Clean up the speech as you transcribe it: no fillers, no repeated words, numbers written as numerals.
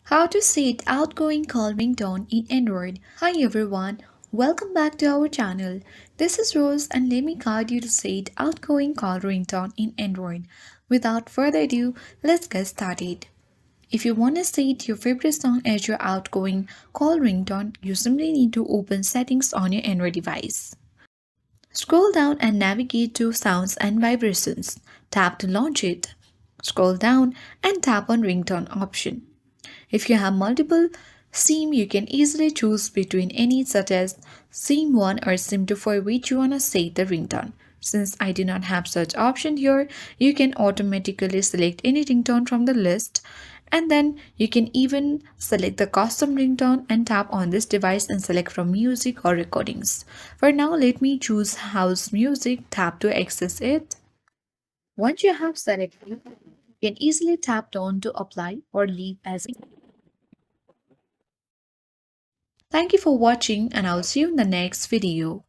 How to set outgoing call ringtone in Android. Hi everyone, welcome back to our channel. This is Rose and let me guide you to set outgoing call ringtone in Android. Without further ado, let's get started. If you want to set your favorite song as your outgoing call ringtone, you simply need to open settings on your Android device. Scroll down and navigate to Sounds and Vibrations. Tap to launch it. Scroll down and tap on Ringtone option. If you have multiple SIM, you can easily choose between any such as SIM 1 or SIM 2 for which you want to set the ringtone. Since I do not have such option here, you can automatically select any ringtone from the list and then you can even select the custom ringtone and tap on this device and select from music or recordings. For now, let me choose house music, tap to access it. Once you have selected, you can easily tap on to apply or leave as is. Thank you for watching and I'll see you in the next video.